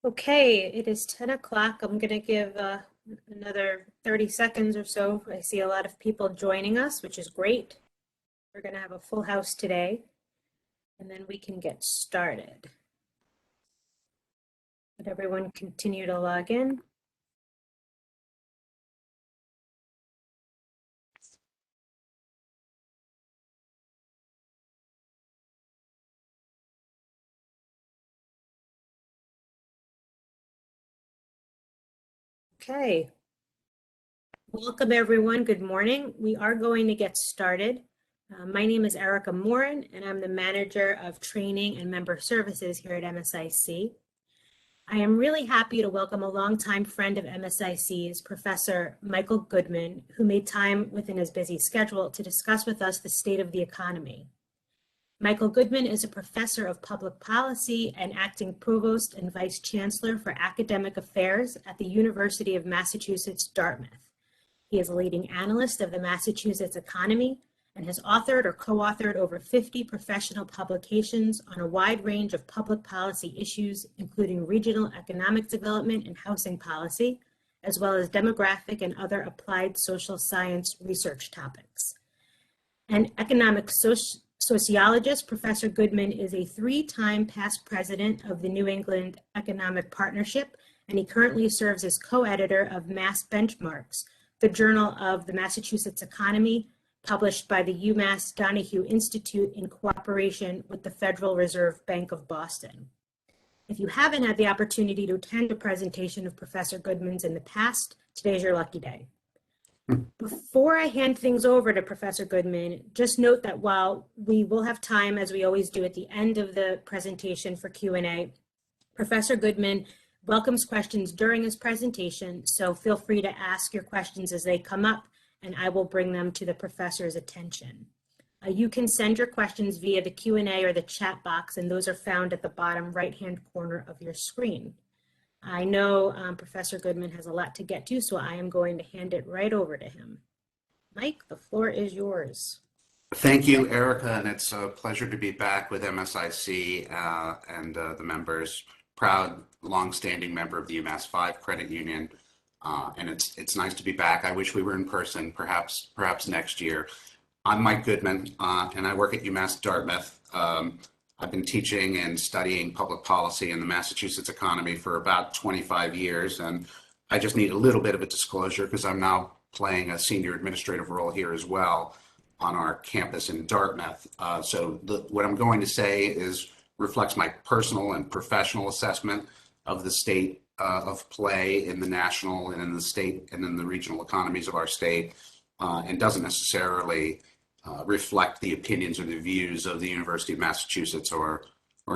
Okay, it is 10 o'clock. I'm going to give another 30 seconds or so. I see a lot of people joining us, which is great. We're going to have a full house today, and then we can get started. Let everyone continue to log in. Okay. Welcome, everyone. Good morning. We are going to get started. My name is Erica Morin, and I'm the Manager of Training and Member Services here at MSIC. I am really happy to welcome a longtime friend of MSIC's, Professor Michael Goodman, who made time within his busy schedule to discuss with us the state of the economy. Michael Goodman is a professor of public policy and acting provost and vice chancellor for academic affairs at the University of Massachusetts Dartmouth. He is a leading analyst of the Massachusetts economy and has authored or co-authored over 50 professional publications on a wide range of public policy issues, including regional economic development and housing policy, as well as demographic and other applied social science research topics. An economic sociologist, Professor Goodman is a three-time past president of the New England Economic Partnership, and he currently serves as co-editor of Mass Benchmarks, the Journal of the Massachusetts Economy, published by the UMass Donahue Institute in cooperation with the Federal Reserve Bank of Boston. If you haven't had the opportunity to attend a presentation of Professor Goodman's in the past, today's your lucky day. Before I hand things over to Professor Goodman, just note that while we will have time, as we always do at the end of the presentation for Q&A, Professor Goodman welcomes questions during his presentation, so feel free to ask your questions as they come up, and I will bring them to the professor's attention. You can send your questions via the Q&A or the chat box, and those are found at the bottom right-hand corner of your screen. I know Professor Goodman has a lot to get to, so I am going to hand it right over to him. Mike, the floor is yours. Thank you, Erica, and it's a pleasure to be back with MSIC and the members. Proud, long-standing member of the UMass 5 Credit Union, and it's nice to be back. I wish we were in person, perhaps next year. I'm Mike Goodman, and I work at UMass Dartmouth. I've been teaching and studying public policy in the Massachusetts economy for about 25 years, and I just need a little bit of a disclosure because I'm now playing a senior administrative role here as well on our campus in Dartmouth. What I'm going to say reflects my personal and professional assessment of the state of play in the national and in the state and in the regional economies of our state, and doesn't necessarily reflect the opinions or the views of the University of Massachusetts or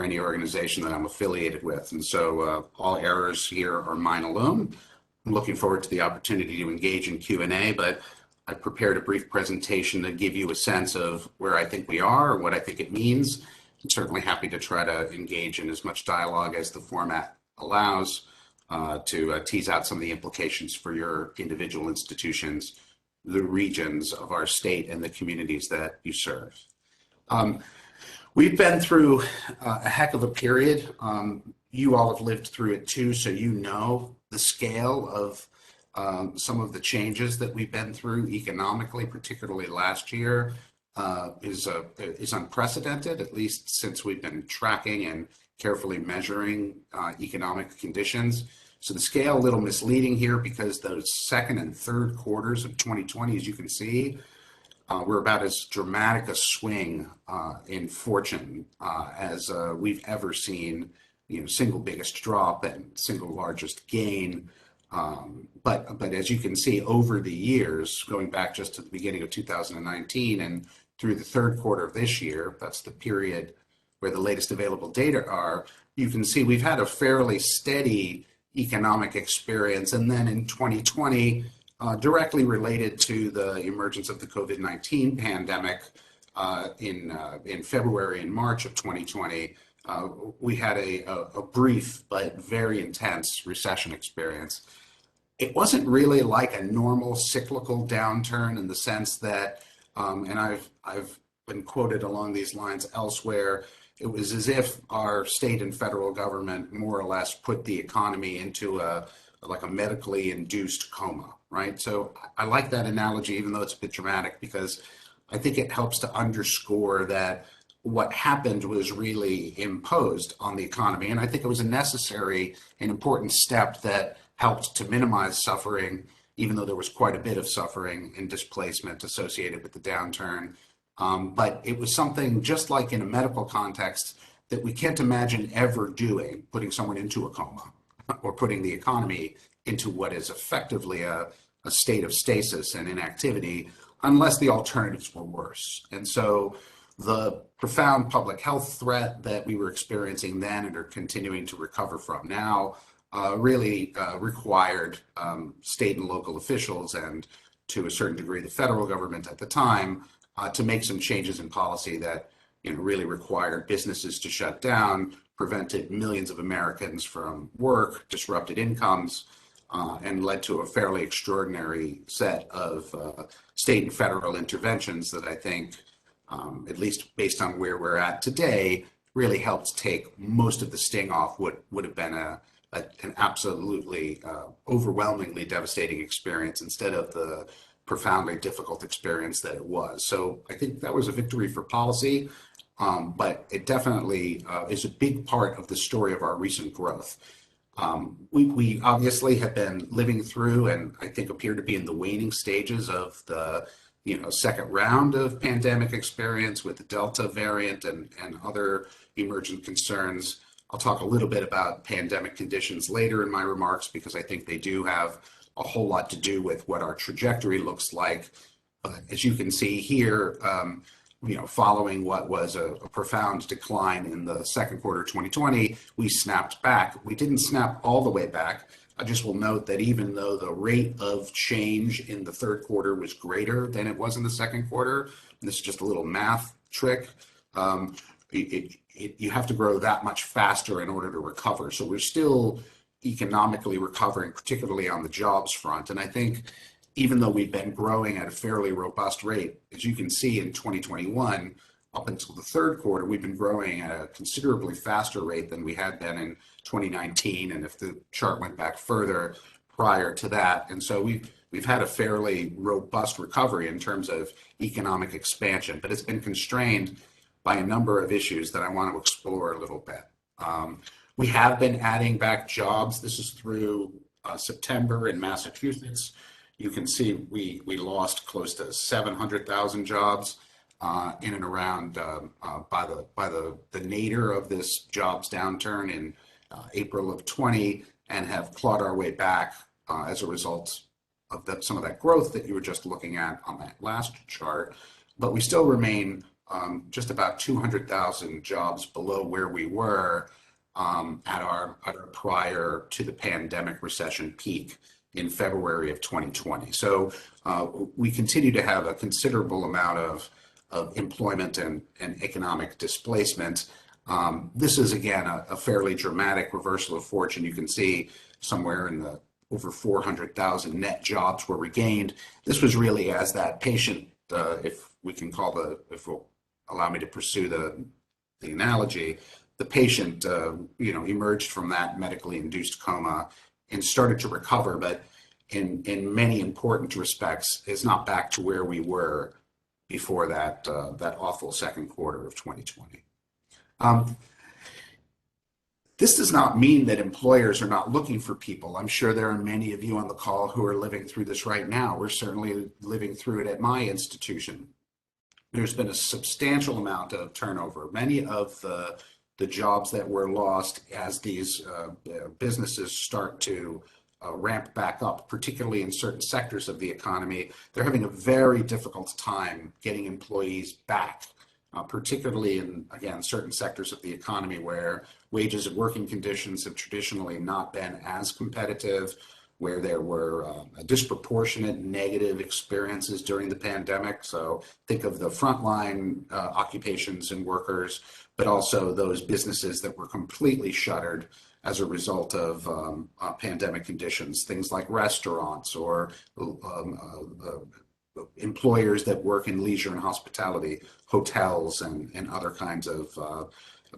any organization that I'm affiliated with. And so all errors here are mine alone. I'm looking forward to the opportunity to engage in Q&A, but I prepared a brief presentation to give you a sense of where I think we are, what I think it means. I'm certainly happy to try to engage in as much dialogue as the format allows to tease out some of the implications for your individual institutions, the regions of our state, and the communities that you serve. We've been through a heck of a period. You all have lived through it too, so you know the scale of some of the changes that we've been through economically, particularly last year, is unprecedented, at least since we've been tracking and carefully measuring economic conditions. So the scale a little misleading here because those second and third quarters of 2020, as you can see, were about as dramatic a swing in fortune as we've ever seen. Single biggest drop and single largest gain. But as you can see over the years, going back just to the beginning of 2019 and through the third quarter of this year, that's the period where the latest available data are, you can see we've had a fairly steady economic experience. And then in 2020, directly related to the emergence of the COVID-19 pandemic in February and March of 2020, we had a brief but very intense recession experience. It wasn't really like a normal cyclical downturn in the sense that, and I've been quoted along these lines elsewhere, it was as if our state and federal government more or less put the economy into like a medically induced coma, right? So I like that analogy, even though it's a bit dramatic, because I think it helps to underscore that what happened was really imposed on the economy. And I think it was a necessary and important step that helped to minimize suffering, even though there was quite a bit of suffering and displacement associated with the downturn. But it was something, just like in a medical context, that we can't imagine ever doing, putting someone into a coma or putting the economy into what is effectively a state of stasis and inactivity, unless the alternatives were worse. And so the profound public health threat that we were experiencing then and are continuing to recover from now really required state and local officials, and to a certain degree the federal government at the time, to make some changes in policy that really required businesses to shut down, prevented millions of Americans from work, disrupted incomes, and led to a fairly extraordinary set of state and federal interventions that I think, at least based on where we're at today, really helped take most of the sting off what would have been an absolutely overwhelmingly devastating experience, instead of the profoundly difficult experience that it was. So I think that was a victory for policy, but it definitely is a big part of the story of our recent growth. We obviously have been living through, and I think appear to be in the waning stages of the second round of pandemic experience with the Delta variant and other emergent concerns. I'll talk a little bit about pandemic conditions later in my remarks, because I think they do have a whole lot to do with what our trajectory looks like. As you can see here, following what was a profound decline in the second quarter of 2020, we snapped back. We didn't snap all the way back. I just will note that even though the rate of change in the third quarter was greater than it was in the second quarter, and this is just a little math trick, you have to grow that much faster in order to recover. So we're still economically recovering, particularly on the jobs front. And I think even though we've been growing at a fairly robust rate, as you can see in 2021, up until the third quarter, we've been growing at a considerably faster rate than we had been in 2019. And if the chart went back further, prior to that. And so we've had a fairly robust recovery in terms of economic expansion, but it's been constrained by a number of issues that I want to explore a little bit. We have been adding back jobs. This is through September in Massachusetts. You can see we lost close to 700,000 jobs in and around by the nadir of this jobs downturn in April of 20, and have clawed our way back as a result of some of that growth that you were just looking at on that last chart. But we still remain just about 200,000 jobs below where we were at our prior to the pandemic recession peak in February of 2020. So we continue to have a considerable amount of employment and economic displacement. This is, again, a fairly dramatic reversal of fortune. You can see somewhere in the over 400,000 net jobs were regained. This was really as that patient, if will allow me to pursue the analogy, the patient, emerged from that medically induced coma and started to recover, but in many important respects is not back to where we were before that awful second quarter of 2020. This does not mean that employers are not looking for people. I'm sure there are many of you on the call who are living through this right now. We're certainly living through it at my institution. There's been a substantial amount of turnover. Many of the jobs that were lost as these businesses start to ramp back up, particularly in certain sectors of the economy, they're having a very difficult time getting employees back, particularly in, again, certain sectors of the economy where wages and working conditions have traditionally not been as competitive, where there were disproportionate negative experiences during the pandemic. So think of the frontline occupations and workers, but also those businesses that were completely shuttered as a result of pandemic conditions, things like restaurants or employers that work in leisure and hospitality, hotels and other kinds of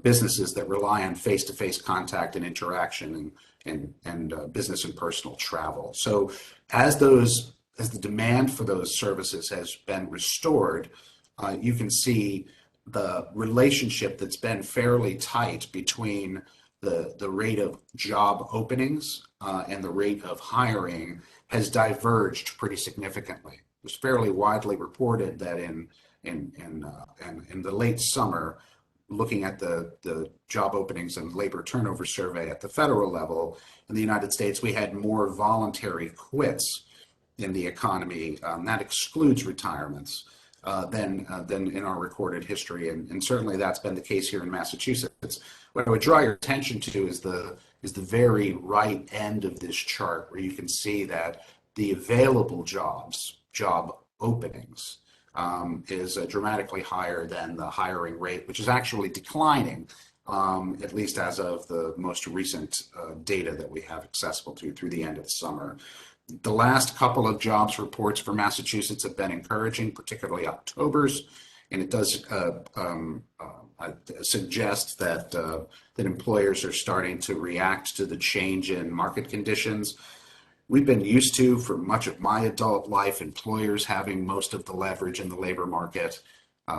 businesses that rely on face-to-face contact and interaction and business and personal travel. So as the demand for those services has been restored, you can see the relationship that's been fairly tight between the rate of job openings and the rate of hiring has diverged pretty significantly. It was fairly widely reported that in the late summer, looking at the job openings and labor turnover survey at the federal level in the United States, we had more voluntary quits in the economy. That excludes retirements than in our recorded history, and certainly that's been the case here in Massachusetts. What I would draw your attention to is the very right end of this chart, where you can see that the available job openings, is dramatically higher than the hiring rate, which is actually declining, at least as of the most recent data that we have accessible to through the end of the summer. The last couple of jobs reports for Massachusetts have been encouraging, particularly October's, and it does suggest that employers are starting to react to the change in market conditions. We've been used to, for much of my adult life, employers having most of the leverage in the labor market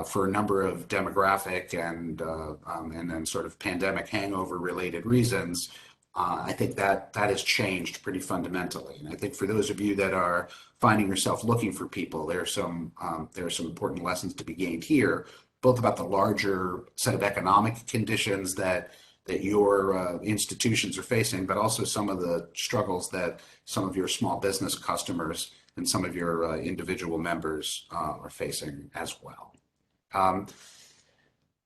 for a number of demographic and then sort of pandemic hangover related reasons. I think that has changed pretty fundamentally. And I think for those of you that are finding yourself looking for people, there are some important lessons to be gained here, both about the larger set of economic conditions that your institutions are facing, but also some of the struggles that some of your small business customers and some of your individual members are facing as well.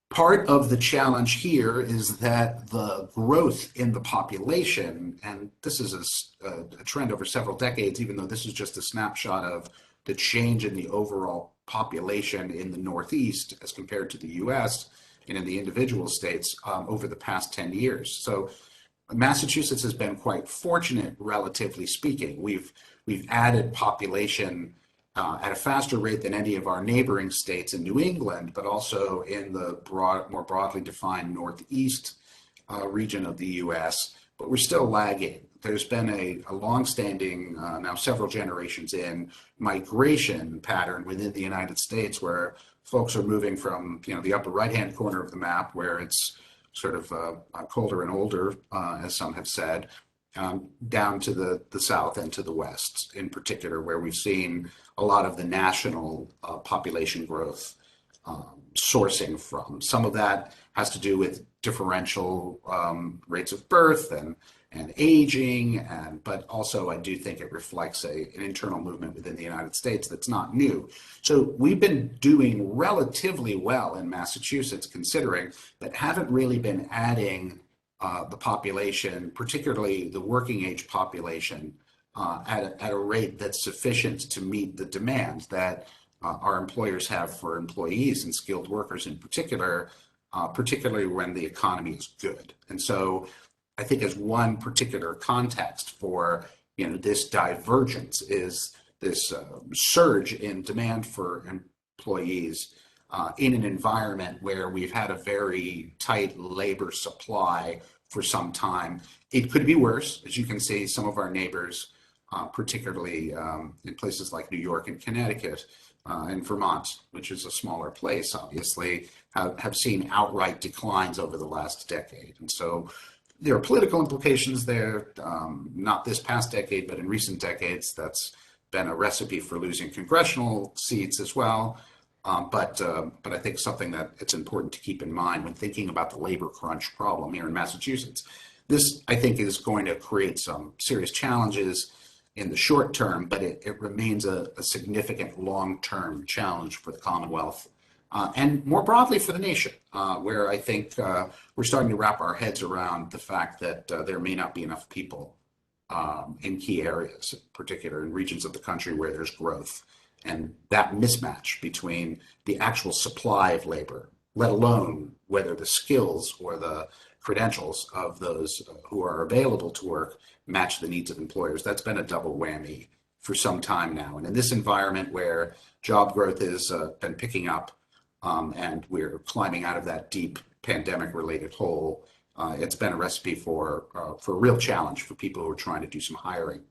Part of the challenge here is that the growth in the population, and this is a trend over several decades, even though this is just a snapshot of the change in the overall population in the Northeast as compared to the US and in the individual states over the past 10 years. So Massachusetts has been quite fortunate, relatively speaking. We've added population at a faster rate than any of our neighboring states in New England, but also in the more broadly defined Northeast region of the US, but we're still lagging. There's been a longstanding, now several generations in, migration pattern within the United States where folks are moving from the upper right-hand corner of the map, where it's sort of colder and older, as some have said, down to the south and to the west, in particular, where we've seen a lot of the national population growth sourcing from. Some of that has to do with differential rates of birth and aging, but also I do think it reflects an internal movement within the United States that's not new. So we've been doing relatively well in Massachusetts, considering, but haven't really been adding the population, particularly the working age population, at a rate that's sufficient to meet the demand that our employers have for employees and skilled workers in particular, particularly when the economy is good. And so I think as one particular context for this divergence is this surge in demand for employees in an environment where we've had a very tight labor supply for some time. It could be worse. As you can see, some of our neighbors, particularly in places like New York and Connecticut and Vermont, which is a smaller place, obviously, have seen outright declines over the last decade. And so there are political implications there, not this past decade, but in recent decades, that's been a recipe for losing congressional seats as well. But I think something that it's important to keep in mind when thinking about the labor crunch problem here in Massachusetts. This, I think, is going to create some serious challenges in the short term, but it remains a significant long-term challenge for the Commonwealth and more broadly for the nation, where I think we're starting to wrap our heads around the fact that there may not be enough people in key areas, in particular in regions of the country where there's growth. And that mismatch between the actual supply of labor, let alone whether the skills or the credentials of those who are available to work match the needs of employers, that's been a double whammy for some time now. And in this environment where job growth has been picking up and we're climbing out of that deep pandemic-related hole. It's been a recipe for a real challenge for people who are trying to do some hiring.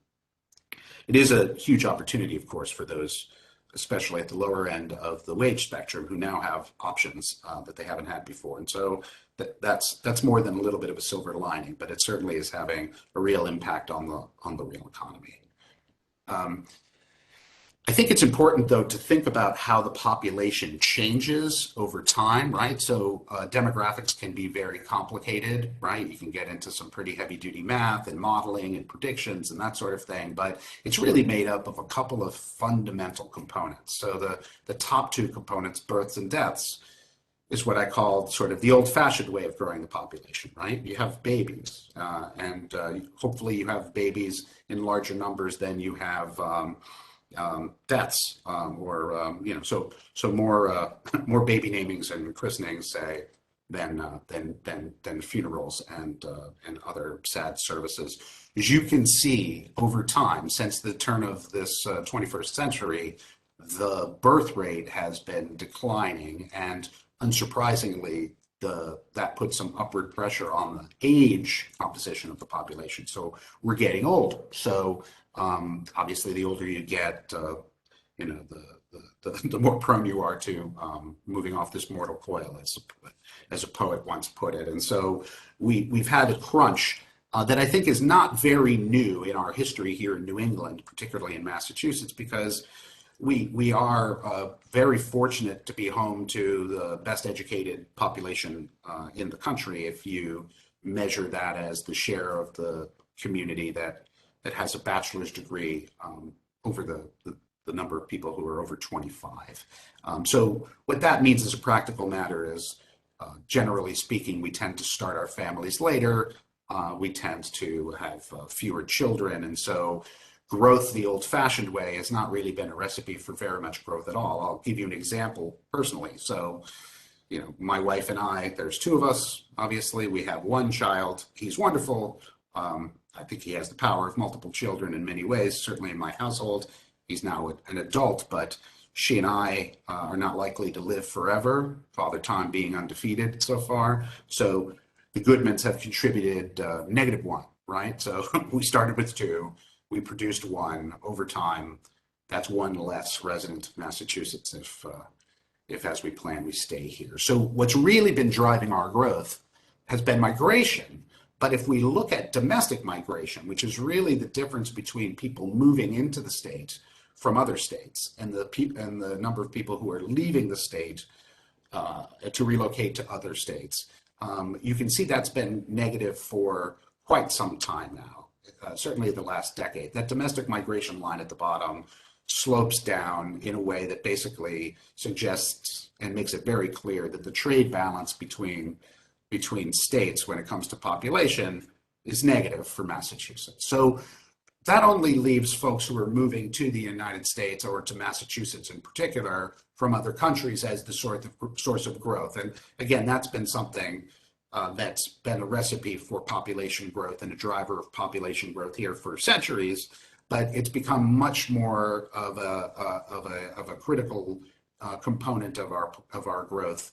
It is a huge opportunity, of course, for those, especially at the lower end of the wage spectrum, who now have options that they haven't had before. And so that's more than a little bit of a silver lining, but it certainly is having a real impact on the real economy. I think it's important, though, to think about how the population changes over time, right? So demographics can be very complicated, right? You can get into some pretty heavy-duty math and modeling and predictions and that sort of thing, but it's really made up of a couple of fundamental components. So the top two components, births and deaths, is what I call sort of the old-fashioned way of growing the population, right? You have babies, and hopefully you have babies in larger numbers than you have deaths, or so more baby namings and christenings, say, than funerals and other sad services. As you can see, over time, since the turn of this 21st century, the birth rate has been declining, and unsurprisingly, that puts some upward pressure on the age composition of the population. So we're getting older. So obviously, the older you get, the more prone you are to moving off this mortal coil, as a poet once put it. And so we've had a crunch that I think is not very new in our history here in New England, particularly in Massachusetts, because we are very fortunate to be home to the best educated population in the country, if you measure that as the share of the community that has a bachelor's degree over the number of people who are over 25. So what that means as a practical matter is, generally speaking, we tend to start our families later. We tend to have fewer children, and so growth the old-fashioned way has not really been a recipe for very much growth at all. I'll give you an example personally. So, my wife and I, there's two of us, obviously. We have one child. He's wonderful. I think he has the power of multiple children in many ways, certainly in my household. He's now an adult, but she and I are not likely to live forever, Father Time being undefeated so far. So the Goodmans have contributed -1, right? So we started with 2. We produced 1 over time. That's 1 less resident of Massachusetts if as we plan, we stay here. So what's really been driving our growth has been migration. But if we look at domestic migration, which is really the difference between people moving into the state from other states and the number of people who are leaving the state to relocate to other states, you can see that's been negative for quite some time now. Certainly the last decade. That domestic migration line at the bottom slopes down in a way that basically suggests and makes it very clear that the trade balance between states when it comes to population is negative for Massachusetts. So that only leaves folks who are moving to the United States, or to Massachusetts in particular, from other countries as the source of growth. And again, that's been something that's been a recipe for population growth and a driver of population growth here for centuries, but it's become much more of a critical component of our growth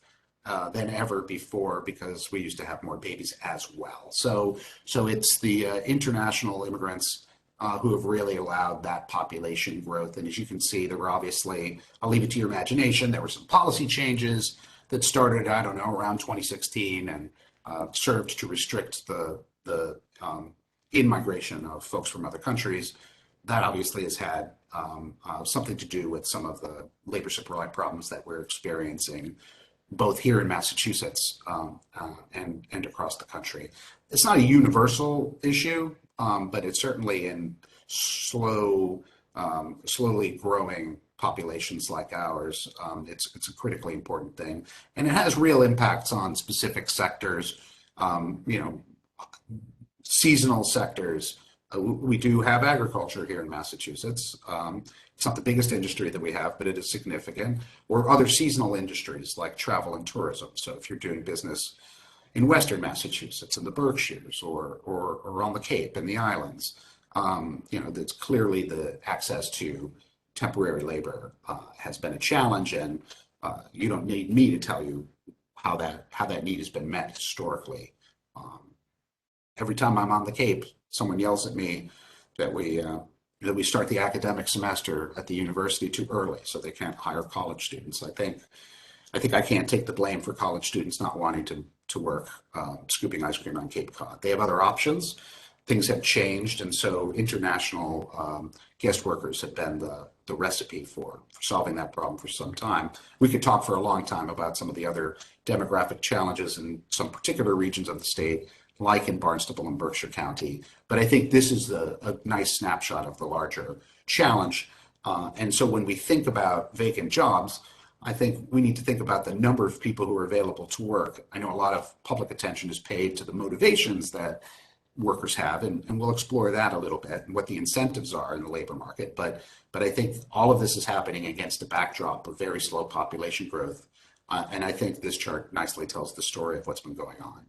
than ever before, because we used to have more babies as well. So it's the international immigrants who have really allowed that population growth. And as you can see, there were obviously, I'll leave it to your imagination, there were some policy changes that started, I don't know, around 2016 and served to restrict the in-migration of folks from other countries. That obviously has had something to do with some of the labor supply problems that we're experiencing, both here in Massachusetts and across the country. It's not a universal issue, but it's certainly in slowly growing populations like ours. It's a critically important thing, and it has real impacts on specific sectors, seasonal sectors. We do have agriculture here in Massachusetts. It's not the biggest industry that we have, but it is significant. Or other seasonal industries like travel and tourism. So if you're doing business in Western Massachusetts, in the Berkshires, or on the Cape and the islands, that's clearly the access to temporary labor has been a challenge, and you don't need me to tell you how that need has been met historically. Every time I'm on the Cape, someone yells at me that we start the academic semester at the university too early, so they can't hire college students. I think I can't take the blame for college students not wanting to work scooping ice cream on Cape Cod. They have other options. Things have changed, and so international guest workers have been the recipe for solving that problem for some time. We could talk for a long time about some of the other demographic challenges in some particular regions of the state, like in Barnstable and Berkshire County. But I think this is a nice snapshot of the larger challenge. And so when we think about vacant jobs, I think we need to think about the number of people who are available to work. I know a lot of public attention is paid to the motivations that workers have, and we'll explore that a little bit and what the incentives are in the labor market. But I think all of this is happening against a backdrop of very slow population growth. And I think this chart nicely tells the story of what's been going on.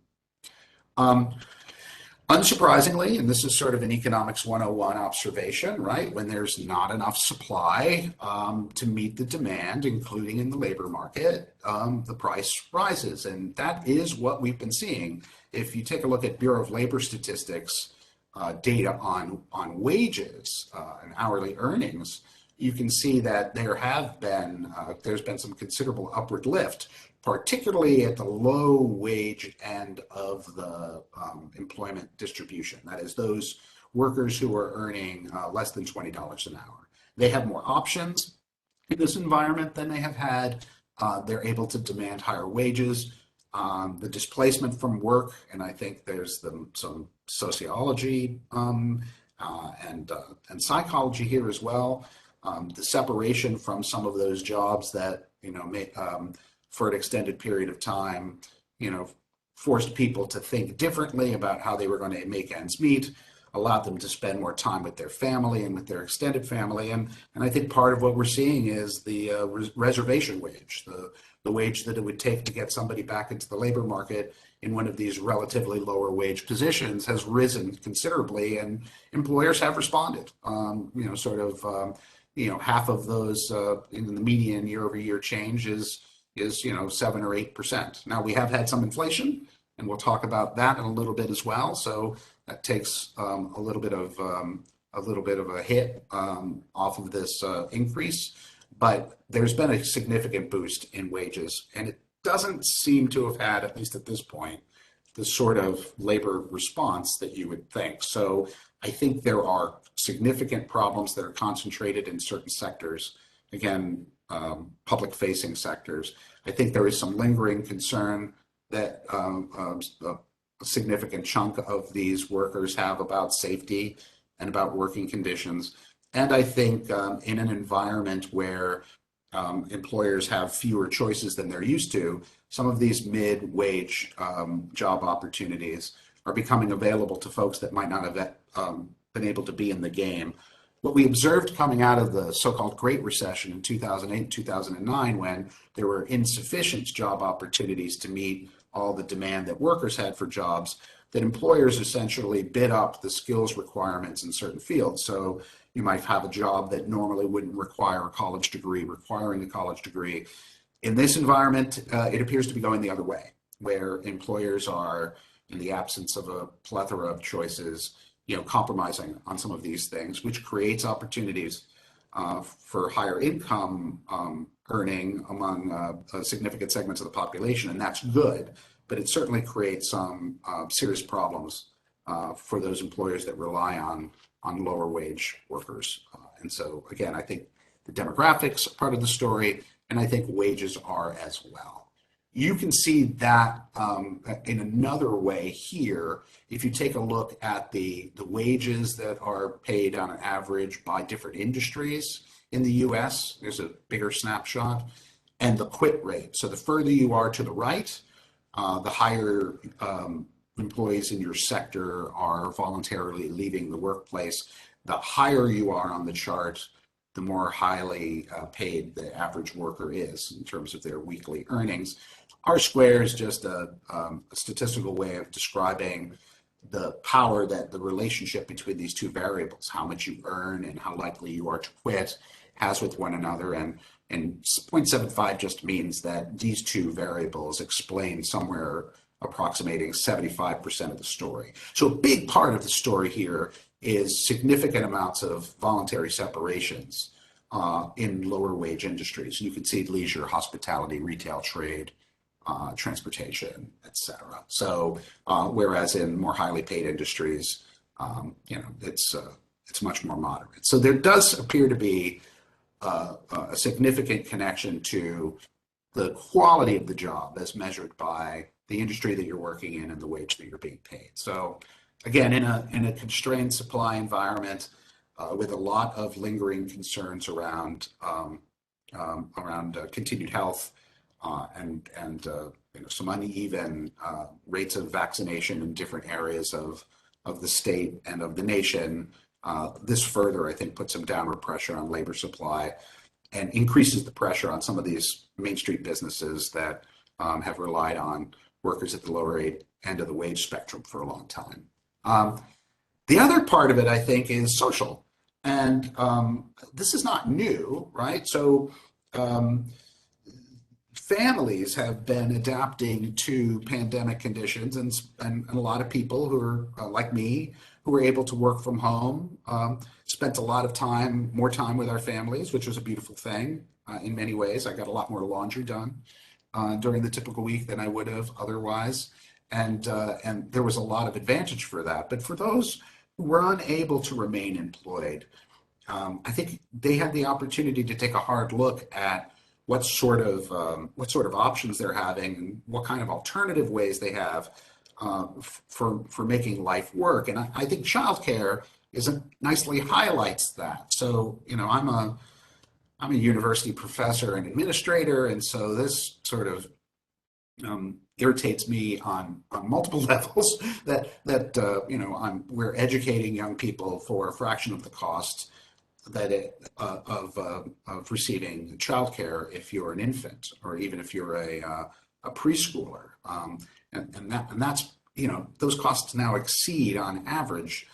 Unsurprisingly, and this is sort of an economics 101 observation, right? When there's not enough supply to meet the demand, including in the labor market, the price rises. And that is what we've been seeing. If you take a look at Bureau of Labor Statistics data on wages and hourly earnings, you can see that there's been some considerable upward lift, particularly at the low wage end of the employment distribution. That is, those workers who are earning less than $20 an hour. They have more options in this environment than they have had. They're able to demand higher wages. The displacement from work, and I think there's some sociology and psychology here as well. The separation from some of those jobs that for an extended period of time, forced people to think differently about how they were going to make ends meet, allowed them to spend more time with their family and with their extended family. And I think part of what we're seeing is the reservation wage, the wage that it would take to get somebody back into the labor market in one of these relatively lower wage positions has risen considerably, and employers have responded. Half of those in the median year-over-year change is 7 or 8%. Now, we have had some inflation, and we'll talk about that in a little bit as well. So that takes a little bit of a hit off of this increase, but there's been a significant boost in wages, and it doesn't seem to have had, at least at this point, the sort of labor response that you would think. So I think there are significant problems that are concentrated in certain sectors. Again, public-facing sectors. I think there is some lingering concern that a significant chunk of these workers have about safety and about working conditions. And I think in an environment where employers have fewer choices than they're used to, some of these mid-wage job opportunities are becoming available to folks that might not have been able to be in the game. What we observed coming out of the so-called Great Recession in 2008, 2009, when there were insufficient job opportunities to meet all the demand that workers had for jobs, that employers essentially bid up the skills requirements in certain fields. So you might have a job that normally wouldn't require a college degree, requiring a college degree. In this environment, it appears to be going the other way, where employers are, in the absence of a plethora of choices, compromising on some of these things, which creates opportunities for higher income earning among significant segments of the population, and that's good. But it certainly creates some serious problems for those employers that rely on lower wage workers. And so, again, I think the demographics are part of the story, and I think wages are as well. You can see that in another way here. If you take a look at the wages that are paid on an average by different industries in the US, there's a bigger snapshot, and the quit rate. So the further you are to the right, the higher employees in your sector are voluntarily leaving the workplace. The higher you are on the chart, the more highly paid the average worker is in terms of their weekly earnings. R-square is just a statistical way of describing the power that the relationship between these two variables, how much you earn and how likely you are to quit, has with one another. And And 0.75 just means that these two variables explain somewhere approximating 75% of the story. So a big part of the story here is significant amounts of voluntary separations in lower wage industries. You can see leisure, hospitality, retail, trade, transportation, etc. So whereas in more highly paid industries, it's much more moderate. So there does appear to be a significant connection to the quality of the job as measured by the industry that you're working in and the wage that you're being paid. So again, in a constrained supply environment with a lot of lingering concerns around continued health and some uneven rates of vaccination in different areas of the state and of the nation, this further, I think, puts some downward pressure on labor supply and increases the pressure on some of these Main Street businesses that have relied on workers at the lower end of the wage spectrum for a long time. The other part of it, I think, is social. And this is not new, right? So families have been adapting to pandemic conditions, and a lot of people who are like me, who were able to work from home, spent a lot of time, more time with our families, which was a beautiful thing in many ways. I got a lot more laundry done during the typical week than I would have otherwise. And there was a lot of advantage for that. But for those who were unable to remain employed, I think they had the opportunity to take a hard look at what sort of options they're having and what kind of alternative ways they have for making life work. And I think childcare nicely highlights that. So, I'm a university professor and administrator, and so this sort of irritates me on multiple levels we're educating young people for a fraction of the cost of receiving childcare if you're an infant or even if you're a preschooler, and that's those costs now exceed on average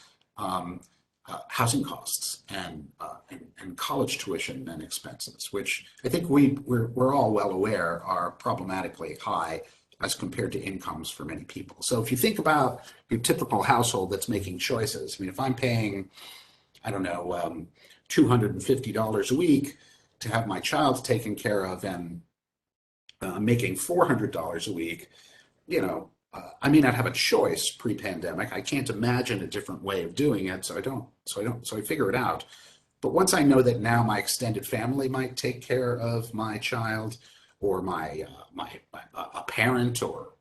housing costs and college tuition and expenses, which I think we're all well aware are problematically high as compared to incomes for many people. So if you think about your typical household that's making choices, I mean, if I'm paying, I don't know, $250 a week to have my child taken care of and making $400 a week, I may not have a choice pre-pandemic. I can't imagine a different way of doing it, so I figure it out. But once I know that now my extended family might take care of my child, or a parent or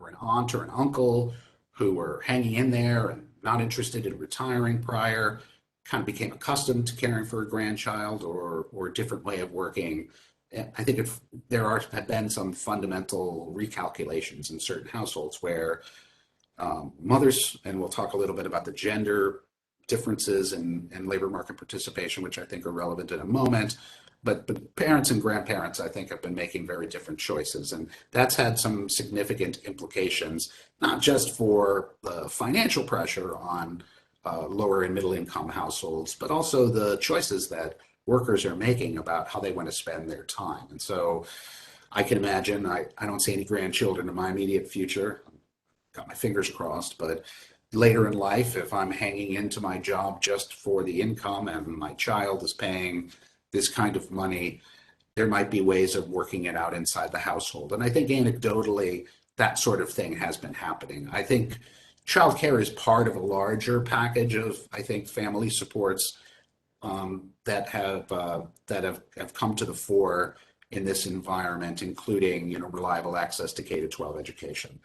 an aunt or an uncle who were hanging in there and not interested in retiring prior, kind of became accustomed to caring for a grandchild or a different way of working. I think there have been some fundamental recalculations in certain households where mothers, and we'll talk a little bit about the gender differences in labor market participation, which I think are relevant in a moment, but parents and grandparents, I think, have been making very different choices. And that's had some significant implications, not just for the financial pressure on lower and middle income households, but also the choices that workers are making about how they want to spend their time. And so I can imagine, I don't see any grandchildren in my immediate future, got my fingers crossed, but later in life, if I'm hanging into my job just for the income and my child is paying this kind of money, there might be ways of working it out inside the household. And I think anecdotally, that sort of thing has been happening. I think childcare is part of a larger package of, I think, family supports that have come to the fore in this environment, including reliable access to K-12 education.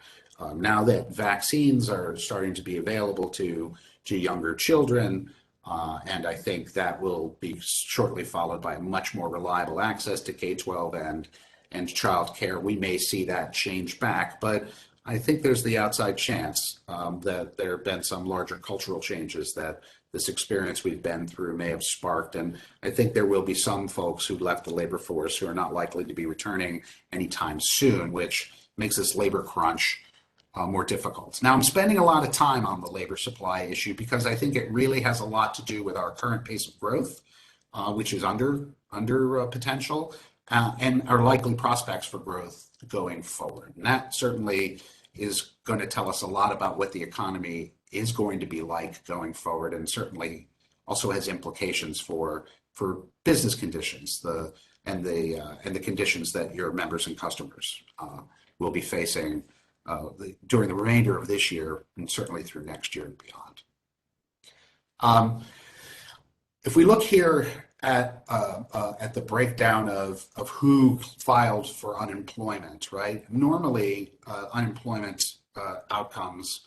Now that vaccines are starting to be available to younger children, and I think that will be shortly followed by a much more reliable access to K-12 and childcare, we may see that change back. But I think there's the outside chance that there have been some larger cultural changes that this experience we've been through may have sparked. And I think there will be some folks who left the labor force who are not likely to be returning anytime soon, which makes this labor crunch more difficult. Now, I'm spending a lot of time on the labor supply issue because I think it really has a lot to do with our current pace of growth, which is under potential and are likely prospects for growth going forward. And that certainly is going to tell us a lot about what the economy is going to be like going forward, and certainly also has implications for business conditions, and the conditions that your members and customers will be facing during the remainder of this year and certainly through next year and beyond. If we look here at the breakdown of who filed for unemployment, right? Normally, unemployment outcomes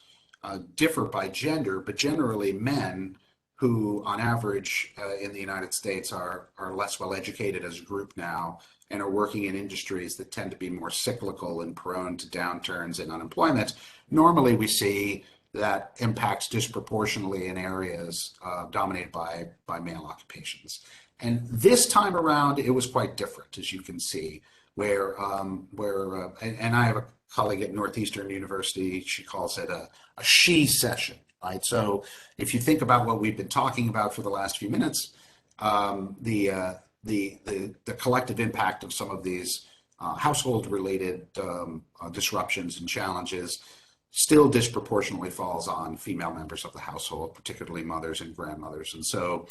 differ by gender, but generally men who, on average, in the United States are less well educated as a group now and are working in industries that tend to be more cyclical and prone to downturns in unemployment. Normally, we see that impacts disproportionately in areas dominated by male occupations. And this time around, it was quite different, as you can see, where and I have a colleague at Northeastern University, she calls it a she session, right? So if you think about what we've been talking about for the last few minutes, the collective impact of some of these household-related disruptions and challenges still disproportionately falls on female members of the household, particularly mothers and grandmothers, and so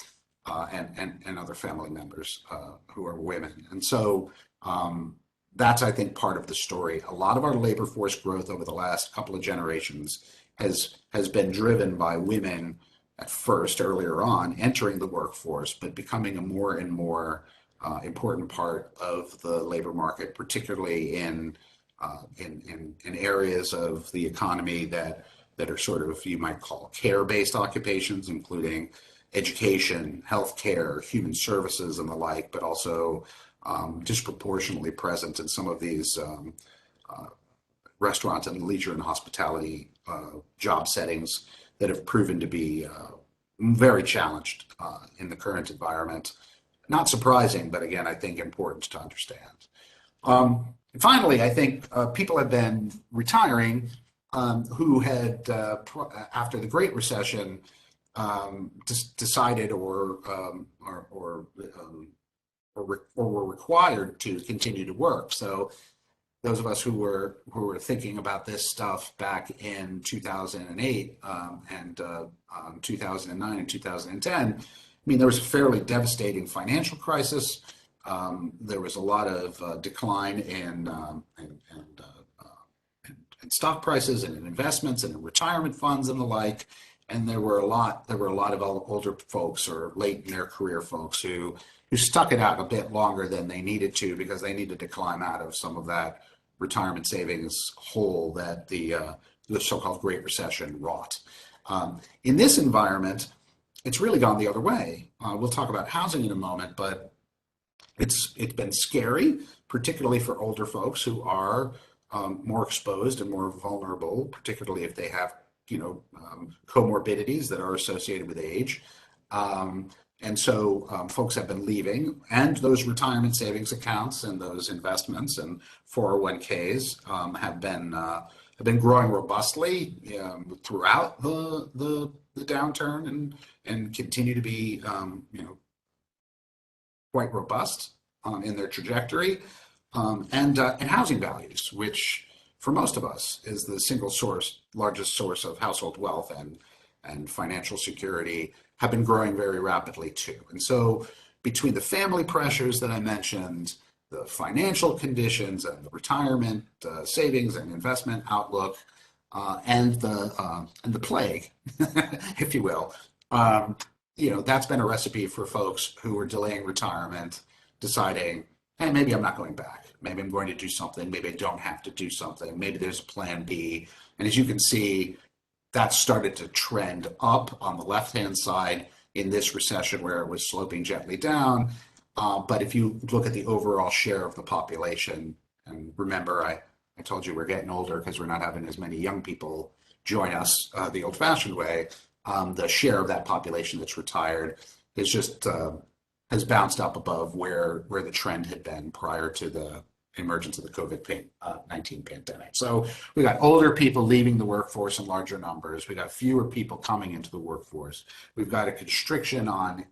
and other family members who are women. And so that's, I think, part of the story. A lot of our labor force growth over the last couple of generations has been driven by women at first, earlier on, entering the workforce, but becoming a more and more important part of the labor market, particularly in areas of the economy that are sort of, you might call, care-based occupations, including education, healthcare, human services, and the like, but also disproportionately present in some of these restaurant and leisure and hospitality job settings that have proven to be very challenged in the current environment. Not surprising, but again, I think important to understand. Finally, I think people have been retiring who had, after the Great Recession, decided or were required to continue to work. So those of us who were thinking about this stuff back in 2008 and 2009 and 2010, I mean, there was a fairly devastating financial crisis. There was a lot of decline in stock prices and in investments and in retirement funds and the like. And there were a lot of older folks or late in their career folks who stuck it out a bit longer than they needed to because they needed to climb out of some of that retirement savings hole that the so-called Great Recession wrought. In this environment, it's really gone the other way. We'll talk about housing in a moment, but it's been scary, particularly for older folks who are more exposed and more vulnerable, particularly if they have comorbidities that are associated with age. And so folks have been leaving, and those retirement savings accounts and those investments and 401ks have been growing robustly throughout the downturn and continue to be quite robust in their trajectory. And housing values, which for most of us is the largest source of household wealth and financial security, have been growing very rapidly too. And so between the family pressures that I mentioned, the financial conditions and the retirement savings and investment outlook, and the plague, if you will, that's been a recipe for folks who are delaying retirement, deciding, hey, maybe I'm not going back. Maybe I'm going to do something. Maybe I don't have to do something. Maybe there's a plan B. And as you can see, that started to trend up on the left-hand side in this recession where it was sloping gently down. But if you look at the overall share of the population, and remember, I told you we're getting older because we're not having as many young people join us the old-fashioned way, the share of that population that's retired is just has bounced up above where the trend had been prior to the emergence of the COVID-19 pandemic. So we got older people leaving the workforce in larger numbers. We got fewer people coming into the workforce. We've got a constriction on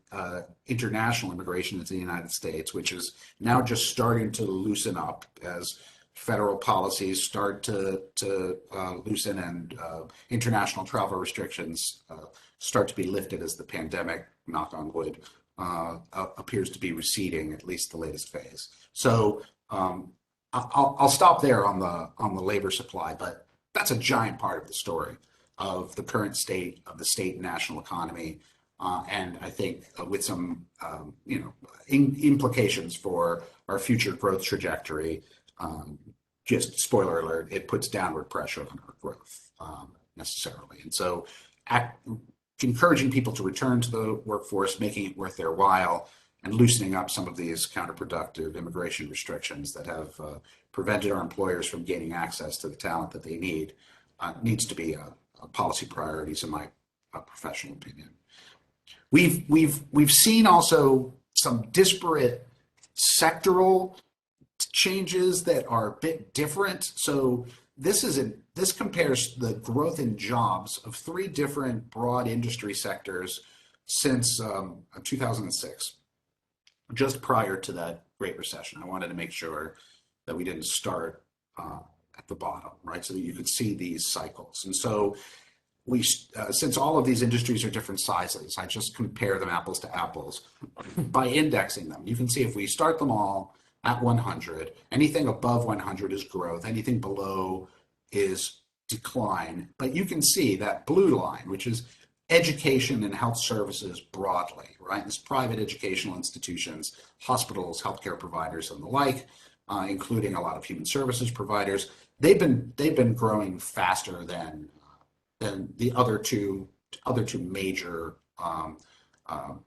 international immigration into the United States, which is now just starting to loosen up as federal policies start to loosen and international travel restrictions start to be lifted as the pandemic, knock on wood, appears to be receding, at least the latest phase. So I'll stop there on the labor supply, but that's a giant part of the story of the current state of the state and national economy, and I think with some implications for our future growth trajectory. Just spoiler alert, it puts downward pressure on our growth necessarily, and so encouraging people to return to the workforce, making it worth their while, and loosening up some of these counterproductive immigration restrictions that have prevented our employers from gaining access to the talent that they need needs to be a policy priorities in my professional opinion. We've seen also some disparate sectoral changes that are a bit different. So this compares the growth in jobs of 3 different broad industry sectors since 2006. Just prior to that Great Recession. I wanted to make sure that we didn't start at the bottom, right? So that you could see these cycles. And so since all of these industries are different sizes, I just compare them apples to apples by indexing them. You can see if we start them all at 100, anything above 100 is growth, anything below is decline. But you can see that blue line, which is education and health services broadly, right? It's private educational institutions, hospitals, healthcare providers, and the like, including a lot of human services providers. They've been growing faster than the other two major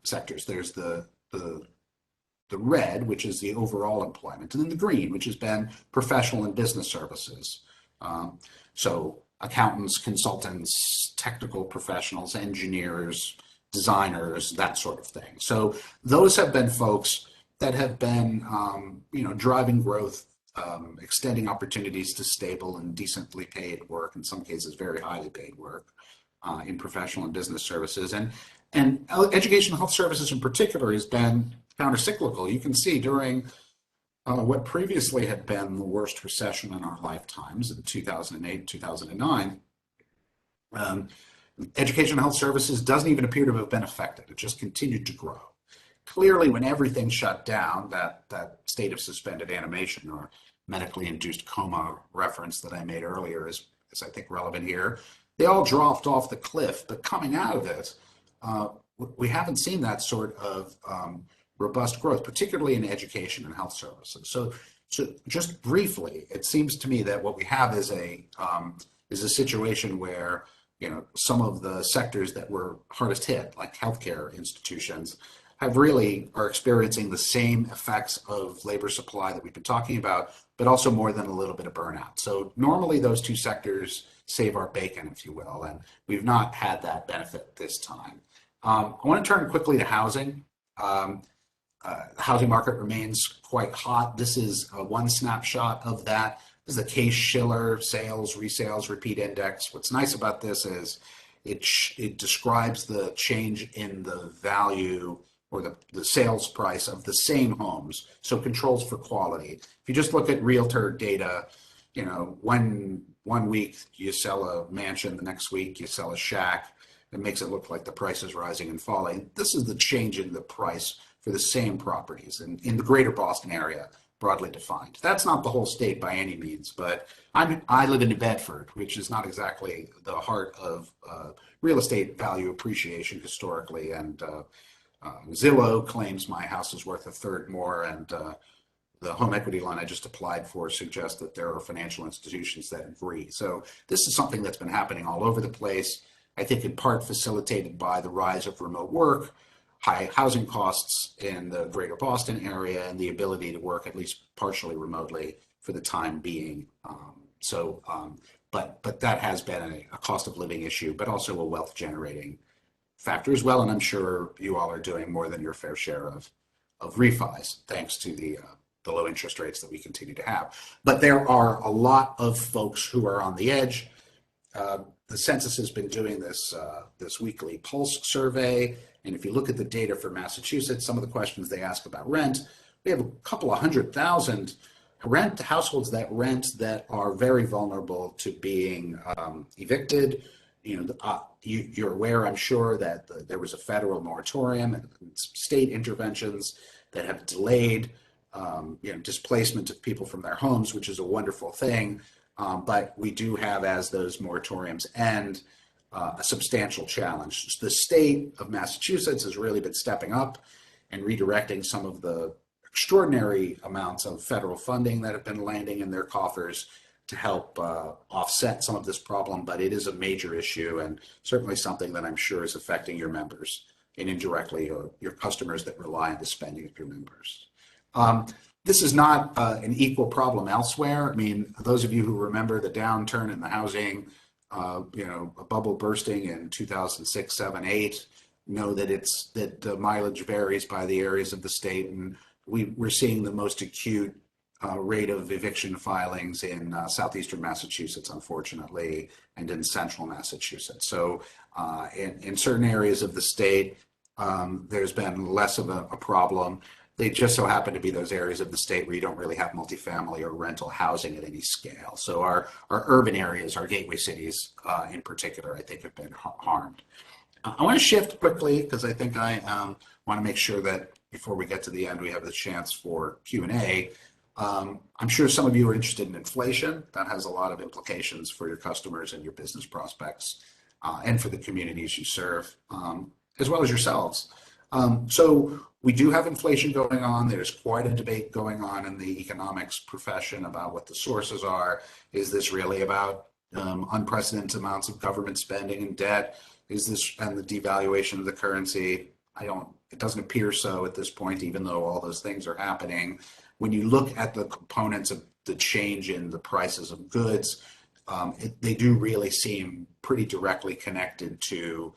sectors. There's the red, which is the overall employment, and then the green, which has been professional and business services. So accountants, consultants, technical professionals, engineers, designers, that sort of thing. So those have been folks that have been, driving growth, extending opportunities to stable and decently paid work, in some cases very highly paid work, in professional and business services. And education and health services in particular has been countercyclical. You can see during what previously had been the worst recession in our lifetimes in 2008, 2009, education and health services doesn't even appear to have been affected. It just continued to grow. Clearly, when everything shut down, that state of suspended animation or medically induced coma reference that I made earlier is I think relevant here. They all dropped off the cliff, but coming out of it, we haven't seen that sort of robust growth, particularly in education and health services. So just briefly, it seems to me that what we have is a situation where some of the sectors that were hardest hit, like healthcare institutions, are experiencing the same effects of labor supply that we've been talking about, but also more than a little bit of burnout. So normally those two sectors save our bacon, if you will, and we've not had that benefit this time. I want to turn quickly to housing. The housing market remains quite hot. This is one snapshot of that. This is the Case-Shiller sales, resales, repeat index. What's nice about this is it describes the change in the value or the sales price of the same homes, so controls for quality. If you just look at realtor data, one week you sell a mansion, the next week you sell a shack. It makes it look like the price is rising and falling. This is the change in the price for the same properties in the greater Boston area, broadly defined. That's not the whole state by any means, but I live in New Bedford, which is not exactly the heart of real estate value appreciation historically, and Zillow claims my house is worth a third more, and the home equity loan I just applied for suggests that there are financial institutions that agree. So this is something that's been happening all over the place, I think in part facilitated by the rise of remote work, high housing costs in the greater Boston area, and the ability to work at least partially remotely for the time being. But that has been a cost of living issue, but also a wealth generating factor as well. And I'm sure you all are doing more than your fair share of refis, thanks to the the low interest rates that we continue to have. But there are a lot of folks who are on the edge. The census has been doing this weekly pulse survey, and if you look at the data for Massachusetts, some of the questions they ask about rent, we have a couple of 100,000 households that rent that are very vulnerable to being evicted. You're aware, I'm sure, that there was a federal moratorium and state interventions that have delayed displacement of people from their homes, which is a wonderful thing. But we do have, as those moratoriums end, a substantial challenge. The state of Massachusetts has really been stepping up and redirecting some of the extraordinary amounts of federal funding that have been landing in their coffers to help offset some of this problem. But it is a major issue and certainly something that I'm sure is affecting your members and indirectly your customers that rely on the spending of your members. This is not an equal problem elsewhere. I mean, those of you who remember the downturn in the housing, a bubble bursting in 2006, 7, 8, know that the mileage varies by the areas of the state, and we're seeing the most acute rate of eviction filings in southeastern Massachusetts, unfortunately, and in central Massachusetts. So in certain areas of the state, there's been less of a problem. They just so happen to be those areas of the state where you don't really have multifamily or rental housing at any scale. So our urban areas, our gateway cities in particular, I think have been harmed. I want to shift quickly because I think I want to make sure that before we get to the end, we have the chance for Q&A. I'm sure some of you are interested in inflation. That has a lot of implications for your customers and your business prospects and for the communities you serve, as well as yourselves. So we do have inflation going on. There's quite a debate going on in the economics profession about what the sources are. Is this really about unprecedented amounts of government spending and debt? Is this and the devaluation of the currency? It doesn't appear so at this point, even though all those things are happening. When you look at the components of the change in the prices of goods, they do really seem pretty directly connected to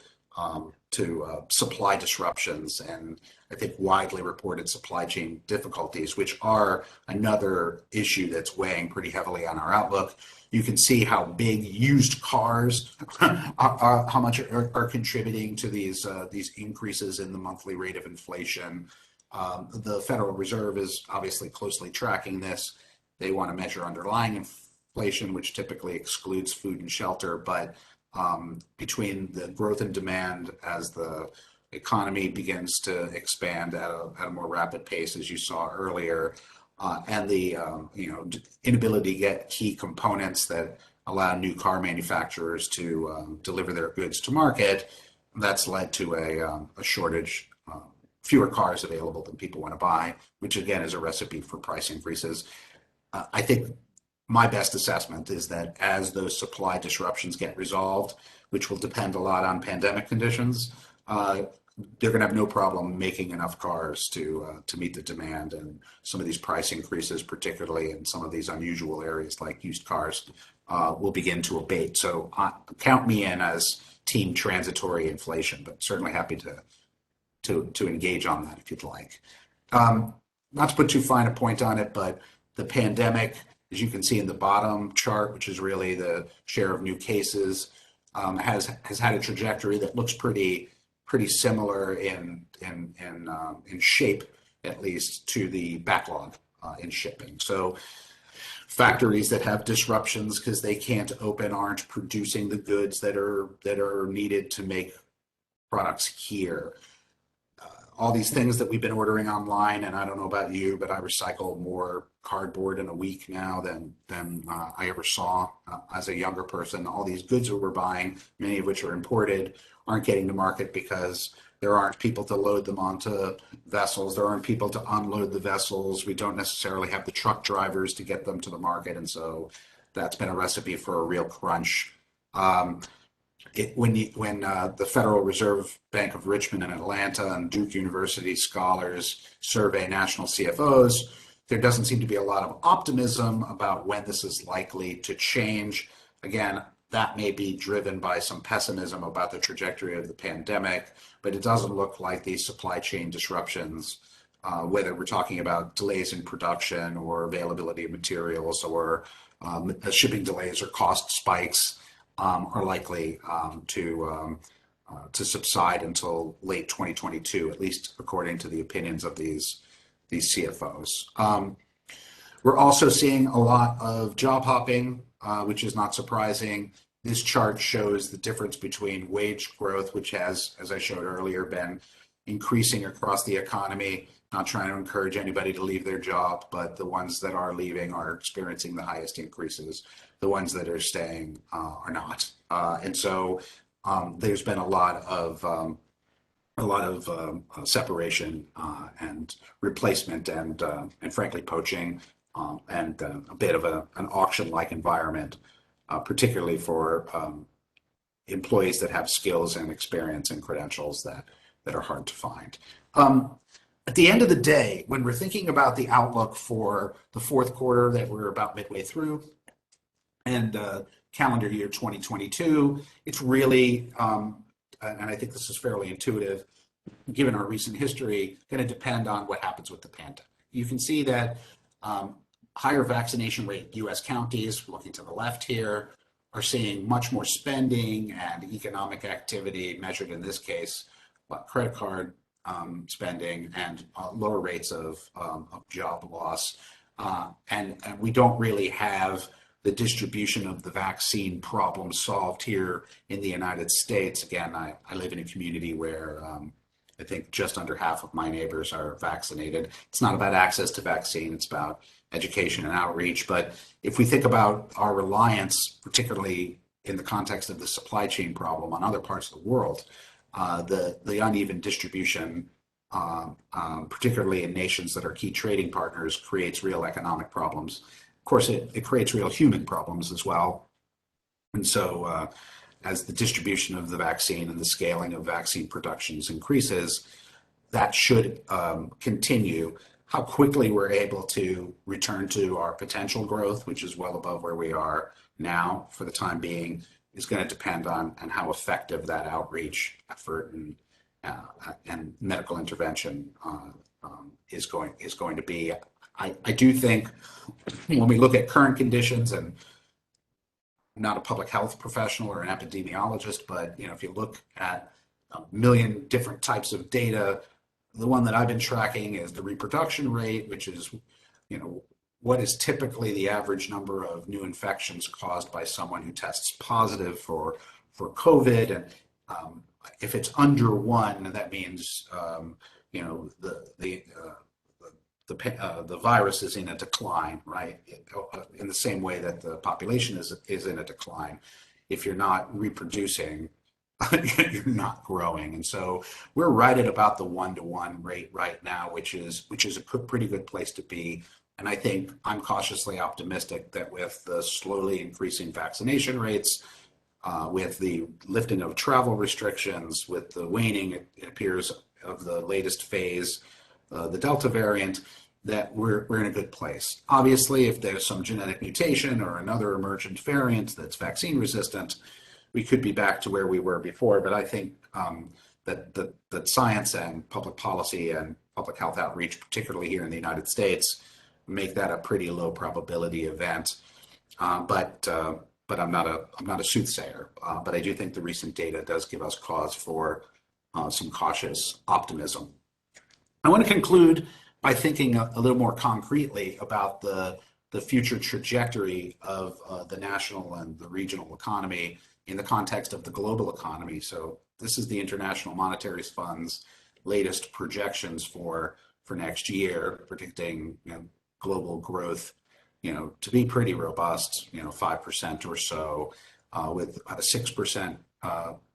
supply disruptions and I think widely reported supply chain difficulties, which are another issue that's weighing pretty heavily on our outlook. You can see how big used cars how much are contributing to these increases in the monthly rate of inflation. The Federal Reserve is obviously closely tracking this. They want to measure underlying inflation, which typically excludes food and shelter, but between the growth in demand as the economy begins to expand at a more rapid pace, as you saw earlier, and the inability to get key components that allow new car manufacturers to deliver their goods to market, that's led to a shortage, fewer cars available than people want to buy, which again is a recipe for price increases. I think my best assessment is that as those supply disruptions get resolved, which will depend a lot on pandemic conditions, they're going to have no problem making enough cars to meet the demand, and some of these price increases, particularly in some of these unusual areas like used cars, will begin to abate. So count me in as team transitory inflation, but certainly happy to engage on that if you'd like. Not to put too fine a point on it, but the pandemic, as you can see in the bottom chart, which is really the share of new cases, has had a trajectory that looks pretty similar in shape, at least, to the backlog in shipping. So factories that have disruptions because they can't open aren't producing the goods that are needed to make products here. All these things that we've been ordering online, and I don't know about you, but I recycle more cardboard in a week now than I ever saw as a younger person. All these goods that we're buying, many of which are imported, aren't getting to market because there aren't people to load them onto vessels. There aren't people to unload the vessels. We don't necessarily have the truck drivers to get them to the market, and so that's been a recipe for a real crunch. When the Federal Reserve Bank of Richmond and Atlanta and Duke University scholars survey national CFOs, there doesn't seem to be a lot of optimism about when this is likely to change. Again, that may be driven by some pessimism about the trajectory of the pandemic, but it doesn't look like these supply chain disruptions whether we're talking about delays in production or availability of materials or shipping delays or cost spikes, are likely to subside until late 2022, at least according to the opinions of these CFOs. We're also seeing a lot of job hopping, which is not surprising. This chart shows the difference between wage growth, which has, as I showed earlier, been increasing across the economy. Not trying to encourage anybody to leave their job, but the ones that are leaving are experiencing the highest increases. The ones that are staying are not. And so there's been a lot of separation and replacement and frankly poaching and a bit of an auction-like environment, particularly for employees that have skills and experience and credentials that are hard to find. At the end of the day, when we're thinking about the outlook for the fourth quarter that we're about midway through and calendar year 2022, it's really, and I think this is fairly intuitive, given our recent history, going to depend on what happens with the pandemic. You can see that higher vaccination rate U.S. counties, looking to the left here, are seeing much more spending and economic activity measured in this case, credit card spending and lower rates of job loss. And we don't really have the distribution of the vaccine problem solved here in the United States. Again, I live in a community where I think just under half of my neighbors are vaccinated. It's not about access to vaccine, it's about education and outreach. But if we think about our reliance, particularly in the context of the supply chain problem on other parts of the world, the uneven distribution, particularly in nations that are key trading partners, creates real economic problems. Of course, it creates real human problems as well. And so as the distribution of the vaccine and the scaling of vaccine productions increases, that should continue. How quickly we're able to return to our potential growth, which is well above where we are now for the time being, is going to depend on how effective that outreach effort and medical intervention is going to be. I do think when we look at current conditions, and I'm not a public health professional or an epidemiologist, but if you look at a million different types of data, the one that I've been tracking is the reproduction rate, which is what is typically the average number of new infections caused by someone who tests positive for COVID. And if it's under 1, that means the virus is in a decline, right? In the same way that the population is in a decline. If you're not reproducing, you're not growing. And so we're right at about the 1-to-1 rate right now, which is a pretty good place to be. And I think I'm cautiously optimistic that with the slowly increasing vaccination rates, with the lifting of travel restrictions, with the waning, it appears, of the latest phase, the Delta variant, that we're in a good place. Obviously, if there's some genetic mutation or another emergent variant that's vaccine resistant, we could be back to where we were before. But I think that science and public policy and public health outreach, particularly here in the United States, make that a pretty low probability event. But I'm not a soothsayer. But I do think the recent data does give us cause for some cautious optimism. I want to conclude by thinking a little more concretely about the future trajectory of the national and the regional economy in the context of the global economy. So this is the International Monetary Fund's latest projections for next year, predicting global growth to be pretty robust, 5% or so, with a 6%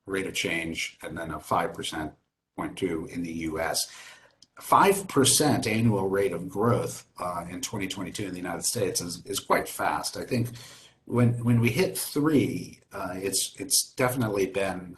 rate of change and then a 5.2% in the U.S. 5% annual rate of growth in 2022 in the United States is quite fast. I think when we hit 3, it's definitely been,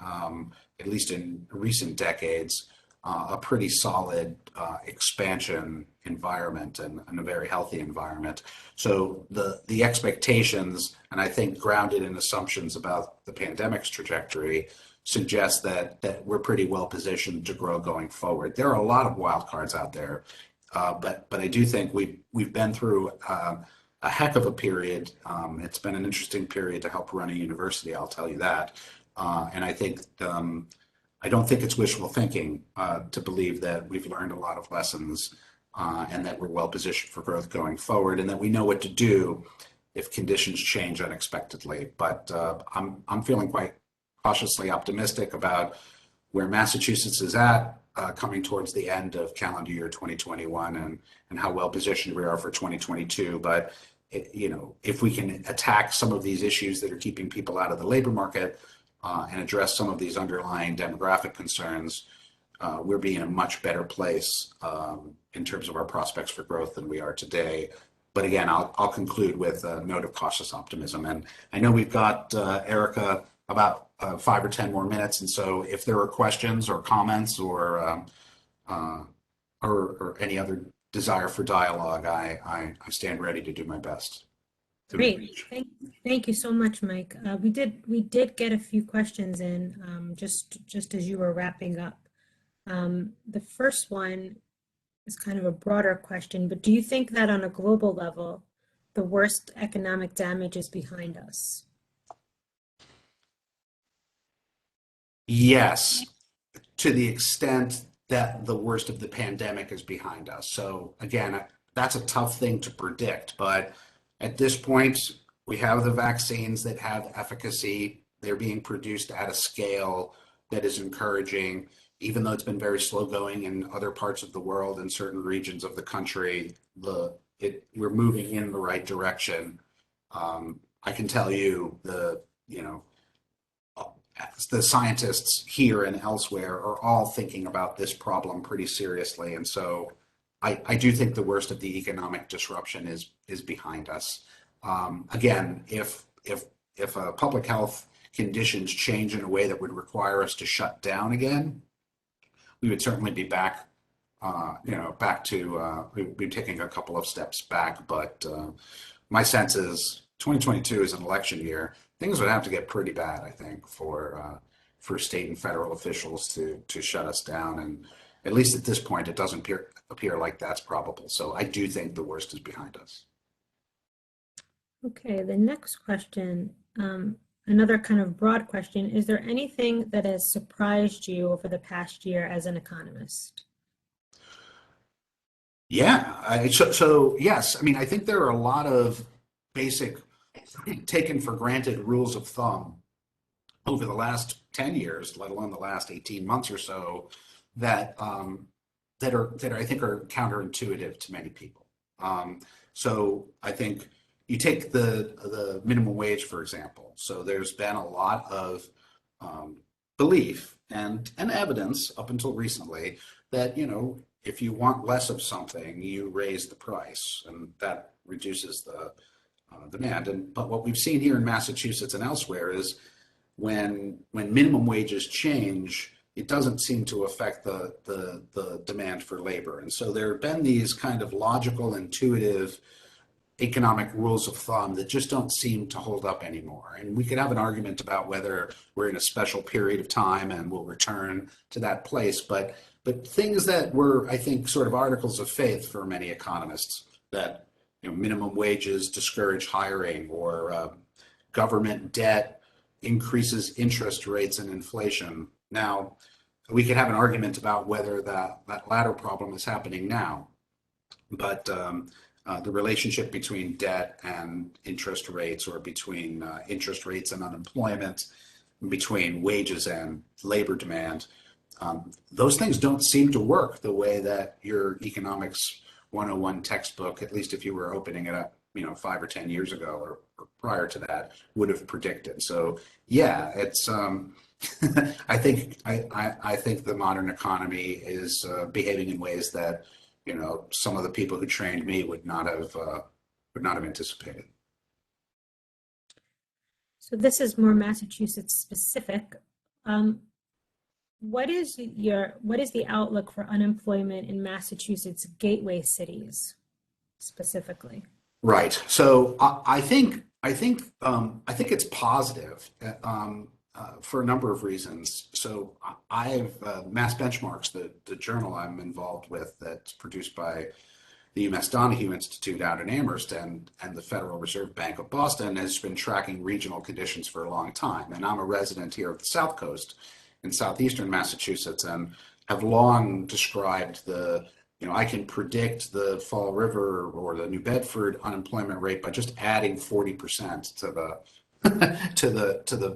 at least in recent decades, a pretty solid expansion environment and a very healthy environment. So the expectations, and I think grounded in assumptions about the pandemic's trajectory, suggest that we're pretty well positioned to grow going forward. There are a lot of wild cards out there. But I do think we've been through a heck of a period. It's been an interesting period to help run a university, I'll tell you that. And I think I don't think it's wishful thinking to believe that we've learned a lot of lessons and that we're well positioned for growth going forward, and that we know what to do if conditions change unexpectedly. But I'm feeling quite cautiously optimistic about where Massachusetts is at coming towards the end of calendar year 2021 and how well positioned we are for 2022. But if we can attack some of these issues that are keeping people out of the labor market and address some of these underlying demographic concerns, we'll be in a much better place in terms of our prospects for growth than we are today. But again, I'll conclude with a note of cautious optimism. And I know we've got Erica about 5 or 10 more minutes, and so if there are questions or comments or any other desire for dialogue, I stand ready to do my best. Great. Thank you so much, Mike. We did get a few questions in just as you were wrapping up. The first one is kind of a broader question, but do you think that on a global level, the worst economic damage is behind us? Yes, to the extent that the worst of the pandemic is behind us. So again, that's a tough thing to predict, but at this point, we have the vaccines that have efficacy. They're being produced at a scale that is encouraging, even though it's been very slow going in other parts of the world and certain regions of the country. We're moving in the right direction. I can tell you the scientists here and elsewhere are all thinking about this problem pretty seriously. And so I do think the worst of the economic disruption is behind us. Again, if public health conditions change in a way that would require us to shut down again, we would certainly be back, we'd be taking a couple of steps back. But my sense is 2022 is an election year. Things would have to get pretty bad, I think, for state and federal officials to shut us down. And at least at this point, it doesn't appear like that's probable. So I do think the worst is behind us. Okay, the next question, another kind of broad question. Is there anything that has surprised you over the past year as an economist? Yeah, so yes, I mean, I think there are a lot of basic taken for granted rules of thumb over the last 10 years, let alone the last 18 months or so, that I think are counterintuitive to many people. So I think you take the minimum wage, for example. So there's been a lot of belief and evidence up until recently that, if you want less of something, you raise the price, and that reduces the demand. But what we've seen here in Massachusetts and elsewhere is when minimum wages change, it doesn't seem to affect the demand for labor. And so there have been these kind of logical, intuitive economic rules of thumb that just don't seem to hold up anymore. And we could have an argument about whether we're in a special period of time and we'll return to that place. But things that were, I think, sort of articles of faith for many economists, that minimum wages discourage hiring, or government debt increases interest rates and inflation. Now, we could have an argument about whether that latter problem is happening now, but the relationship between debt and interest rates, or between interest rates and unemployment, between wages and labor demand, those things don't seem to work the way that your economics 101 textbook, at least if you were opening it up, 5 or 10 years ago or prior to that, would have predicted. So yeah, it's I think the modern economy is behaving in ways that some of the people who trained me would not have anticipated. So this is more Massachusetts specific. What is the outlook for unemployment in Massachusetts gateway cities specifically? Right. So I think it's positive. for a number of reasons. So I have Mass Benchmarks, the journal I'm involved with that's produced by the UMass Donahue Institute out in Amherst and the Federal Reserve Bank of Boston has been tracking regional conditions for a long time. And I'm a resident here of the South Coast in southeastern Massachusetts and have long described I can predict the Fall River or the New Bedford unemployment rate by just adding 40% to the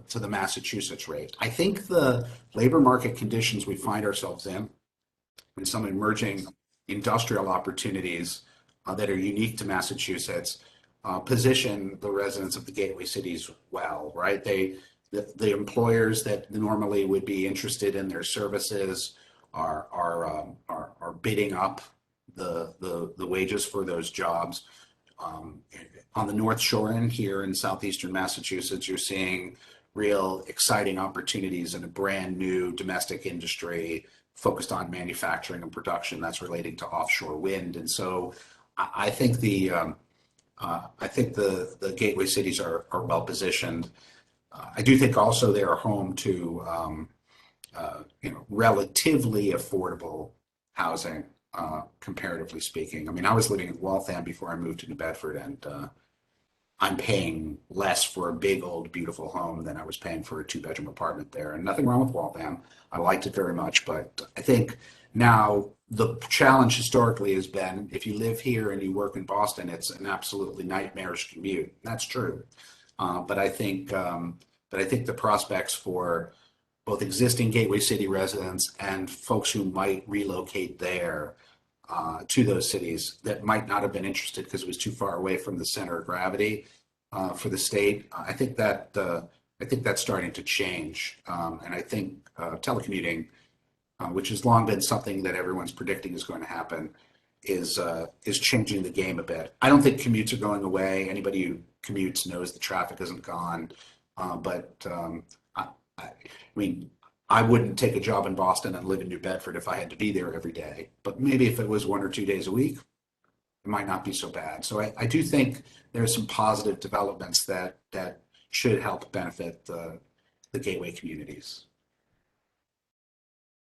to the Massachusetts rate. I think the labor market conditions we find ourselves in, and some emerging industrial opportunities that are unique to Massachusetts, position the residents of the gateway cities well, right? The employers that normally would be interested in their services are bidding up the wages for those jobs. On the North Shore and here in southeastern Massachusetts, you're seeing real exciting opportunities in a brand new domestic industry focused on manufacturing and production that's relating to offshore wind. And so I think the gateway cities are well positioned. I do think also they are home to relatively affordable housing, comparatively speaking. I mean, I was living in Waltham before I moved to New Bedford, and I'm paying less for a big, old, beautiful home than I was paying for a two-bedroom apartment there. And nothing wrong with Waltham. I liked it very much, but I think now the challenge historically has been if you live here and you work in Boston, it's an absolutely nightmarish commute. That's true. But I think the prospects for both existing Gateway City residents and folks who might relocate there to those cities that might not have been interested because it was too far away from the center of gravity for the state. I think that's starting to change, and I think telecommuting, which has long been something that everyone's predicting is going to happen, is changing the game a bit. I don't think commutes are going away. Anybody who commutes knows the traffic isn't gone, but I mean, I wouldn't take a job in Boston and live in New Bedford if I had to be there every day. But maybe if it was 1 or 2 days a week, it might not be so bad. So I do think there are some positive developments that should help benefit the gateway communities.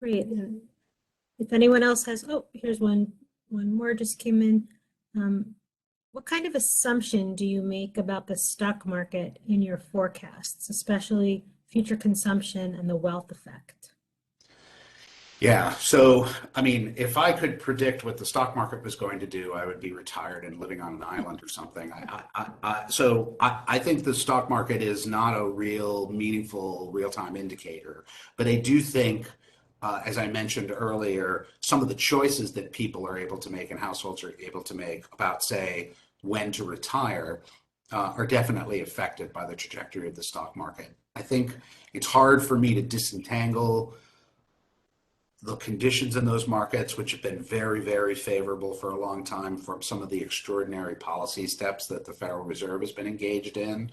Great. If anyone else has, oh, here's one more just came in. What kind of assumption do you make about the stock market in your forecasts, especially future consumption and the wealth effect? Yeah, so I mean, if I could predict what the stock market was going to do, I would be retired and living on an island or something. I think the stock market is not a real meaningful real-time indicator, but I do think, as I mentioned earlier, some of the choices that people are able to make and households are able to make about, say, when to retire, are definitely affected by the trajectory of the stock market. I think it's hard for me to disentangle the conditions in those markets, which have been very, very favorable for a long time, from some of the extraordinary policy steps that the Federal Reserve has been engaged in,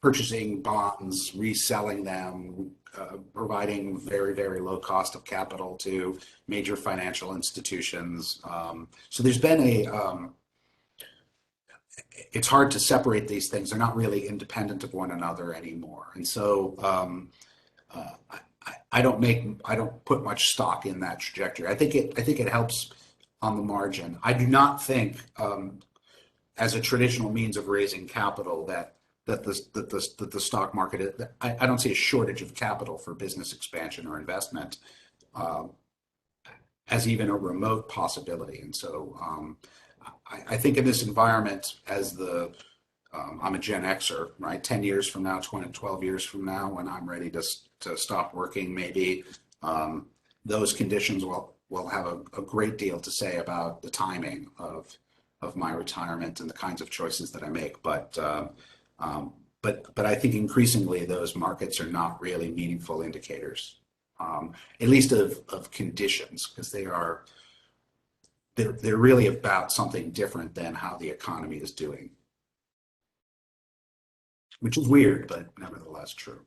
purchasing bonds, reselling them, providing very, very low cost of capital to major financial institutions. So there's been it's hard to separate these things. They're not really independent of one another anymore. And so I don't put much stock in that trajectory. I think it helps on the margin. I do not think, as a traditional means of raising capital, that the stock market, I don't see a shortage of capital for business expansion or investment as even a remote possibility. And so I think in this environment, I'm a Gen Xer, right? 10 years from now, 12 years from now, when I'm ready to stop working, maybe those conditions will have a great deal to say about the timing of my retirement and the kinds of choices that I make. But I think increasingly those markets are not really meaningful indicators, at least of conditions, because they're really about something different than how the economy is doing, which is weird, but nevertheless true.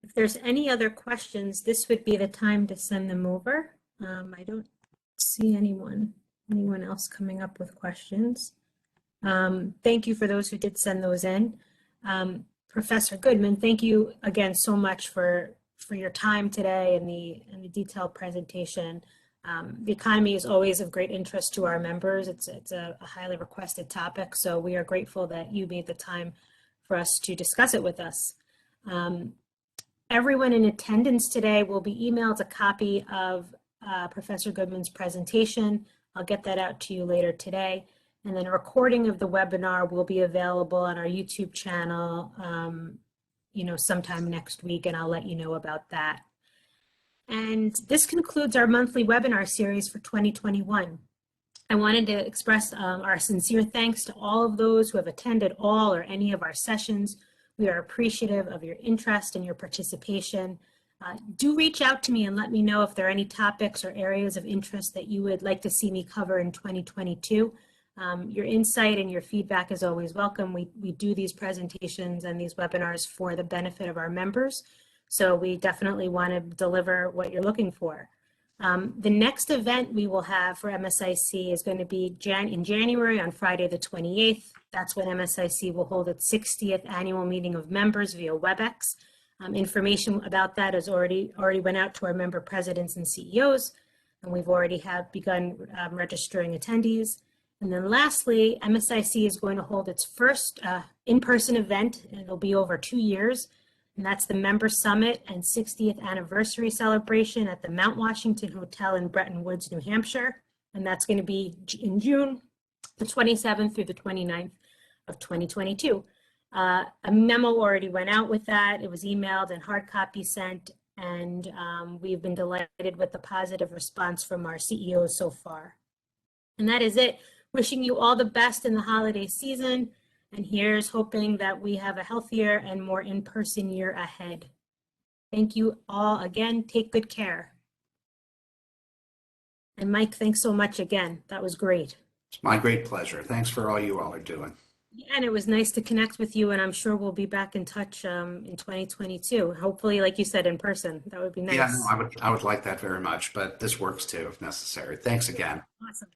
If there's any other questions, this would be the time to send them over. I don't see anyone else coming up with questions. Thank you for those who did send those in. Professor Goodman, thank you again so much for your time today and the detailed presentation. The economy is always of great interest to our members. It's a highly requested topic, so we are grateful that you made the time for us to discuss it with us. Everyone in attendance today will be emailed a copy of Professor Goodman's presentation. I'll get that out to you later today. And then a recording of the webinar will be available on our YouTube channel, sometime next week, and I'll let you know about that. And this concludes our monthly webinar series for 2021. I wanted to express our sincere thanks to all of those who have attended all or any of our sessions. We are appreciative of your interest and your participation. Do reach out to me and let me know if there are any topics or areas of interest that you would like to see me cover in 2022. Your insight and your feedback is always welcome. We do these presentations and these webinars for the benefit of our members. So we definitely want to deliver what you're looking for. The next event we will have for MSIC is going to be in January on Friday the 28th. That's when MSIC will hold its 60th annual meeting of members via WebEx. Information about that has already went out to our member presidents and CEOs, and we've already begun registering attendees. And then lastly, MSIC is going to hold its first in-person event, and it'll be over 2 years, and that's the Member Summit and 60th Anniversary Celebration at the Mount Washington Hotel in Bretton Woods, New Hampshire, and that's going to be in June, the 27th through the 29th of 2022. A memo already went out with that. It was emailed and hard copy sent, and we've been delighted with the positive response from our CEOs so far. And that is it. Wishing you all the best in the holiday season, and here's hoping that we have a healthier and more in-person year ahead. Thank you all again. Take good care. And Mike, thanks so much again. That was great. It's my great pleasure. Thanks for all you all are doing. Yeah, and it was nice to connect with you, and I'm sure we'll be back in touch in 2022. Hopefully, like you said, in person. That would be nice. Yeah, no, I would like that very much, but this works too if necessary. Thanks again. Awesome.